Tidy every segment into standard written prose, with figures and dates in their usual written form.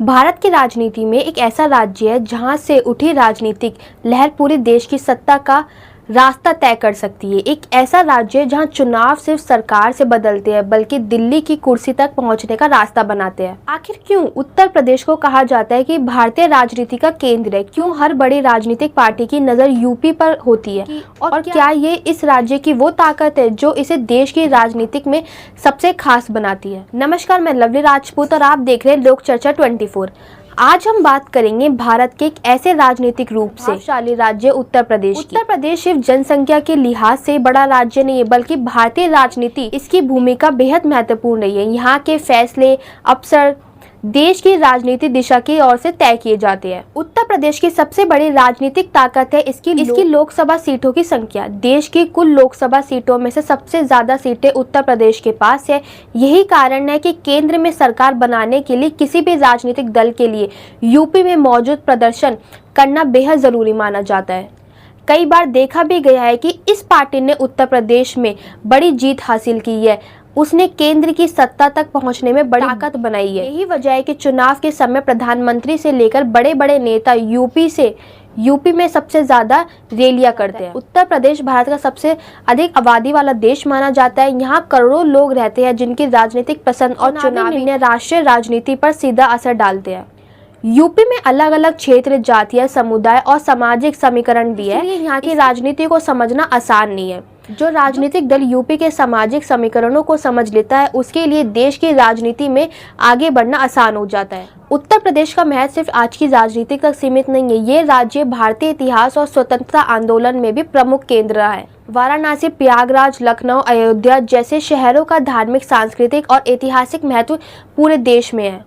भारत की राजनीति में एक ऐसा राज्य है जहां से उठी राजनीतिक लहर पूरे देश की सत्ता का रास्ता तय कर सकती है। एक ऐसा राज्य है जहां चुनाव सिर्फ सरकार से बदलते हैं बल्कि दिल्ली की कुर्सी तक पहुंचने का रास्ता बनाते हैं। आखिर क्यों उत्तर प्रदेश को कहा जाता है कि भारतीय राजनीति का केंद्र है? क्यों हर बड़ी राजनीतिक पार्टी की नजर यूपी पर होती है? और क्या ये इस राज्य की वो ताकत है जो इसे देश की राजनीतिक में सबसे खास बनाती है? नमस्कार, मैं लवली राजपूत और आप देख रहे हैं लोक चर्चा 24। आज हम बात करेंगे भारत के एक ऐसे राजनीतिक रूप से शक्तिशाली राज्य उत्तर प्रदेश की। उत्तर प्रदेश सिर्फ जनसंख्या के लिहाज से बड़ा राज्य नहीं है, बल्कि भारतीय राजनीति इसकी भूमिका बेहद महत्वपूर्ण रही है। यहाँ के फैसले अक्सर देश की राजनीतिक दिशा की ओर से तय किए जाते हैं। उत्तर प्रदेश की सबसे बड़ी राजनीतिक ताकत है इसकी लोकसभा सीटों की संख्या। देश की कुल लोकसभा सीटों में से सबसे ज्यादा सीटें उत्तर प्रदेश के पास है। यही कारण है कि केंद्र में सरकार बनाने के लिए किसी भी राजनीतिक दल के लिए यूपी में मौजूद प्रदर्शन करना बेहद जरूरी माना जाता है। कई बार देखा भी गया है कि इस पार्टी ने उत्तर प्रदेश में बड़ी जीत हासिल की है। उसने केंद्र की सत्ता तक पहुंचने में बड़ी ताकत बनाई है। यही वजह है कि चुनाव के समय प्रधानमंत्री से लेकर बड़े बड़े नेता यूपी में सबसे ज्यादा रैलियां करते हैं। उत्तर प्रदेश भारत का सबसे अधिक आबादी वाला देश माना जाता है। यहाँ करोड़ों लोग रहते हैं जिनकी राजनीतिक पसंद और चुनावी निर्णय राष्ट्रीय राजनीति पर सीधा असर डालते हैं। यूपी में अलग अलग क्षेत्र, जातीय समुदाय और सामाजिक समीकरण भी है। यहाँ की राजनीति को समझना आसान नहीं है। जो राजनीतिक दल यूपी के सामाजिक समीकरणों को समझ लेता है उसके लिए देश की राजनीति में आगे बढ़ना आसान हो जाता है। उत्तर प्रदेश का महत्व सिर्फ आज की राजनीति तक सीमित नहीं है। ये राज्य भारतीय इतिहास और स्वतंत्रता आंदोलन में भी प्रमुख केंद्र रहा है। वाराणसी, प्रयागराज, लखनऊ, अयोध्या जैसे शहरों का धार्मिक, सांस्कृतिक और ऐतिहासिक महत्व पूरे देश में है।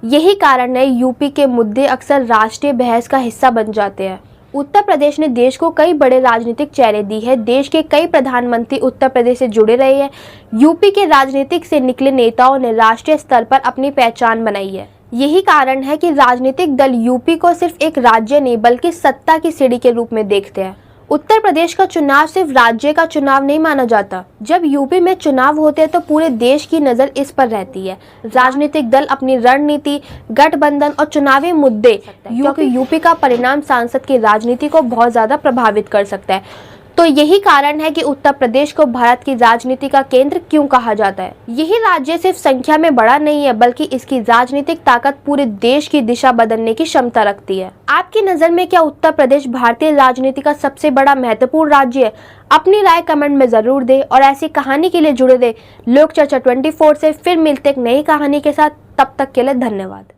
यही कारण है यूपी के मुद्दे अक्सर राष्ट्रीय बहस का हिस्सा बन जाते हैं। उत्तर प्रदेश ने देश को कई बड़े राजनीतिक चेहरे दी है। देश के कई प्रधानमंत्री उत्तर प्रदेश से जुड़े रहे हैं। यूपी के राजनीतिक से निकले नेताओं ने राष्ट्रीय स्तर पर अपनी पहचान बनाई है। यही कारण है कि राजनीतिक दल यूपी को सिर्फ एक राज्य नहीं बल्कि सत्ता की सीढ़ी के रूप में देखते हैं। उत्तर प्रदेश का चुनाव सिर्फ राज्य का चुनाव नहीं माना जाता। जब यूपी में चुनाव होते हैं तो पूरे देश की नजर इस पर रहती है। राजनीतिक दल अपनी रणनीति, गठबंधन और चुनावी मुद्दे, क्योंकि यूपी का परिणाम सांसद की राजनीति को बहुत ज्यादा प्रभावित कर सकता है। तो यही कारण है कि उत्तर प्रदेश को भारत की राजनीति का केंद्र क्यों कहा जाता है। यही राज्य सिर्फ संख्या में बड़ा नहीं है बल्कि इसकी राजनीतिक ताकत पूरे देश की दिशा बदलने की क्षमता रखती है। आपकी नजर में क्या उत्तर प्रदेश भारतीय राजनीति का सबसे बड़ा महत्वपूर्ण राज्य है? अपनी राय कमेंट में जरूर दे और ऐसी कहानी के लिए जुड़े रहे लोक चर्चा 24 से। फिर मिलते एक नई कहानी के साथ, तब तक के लिए धन्यवाद।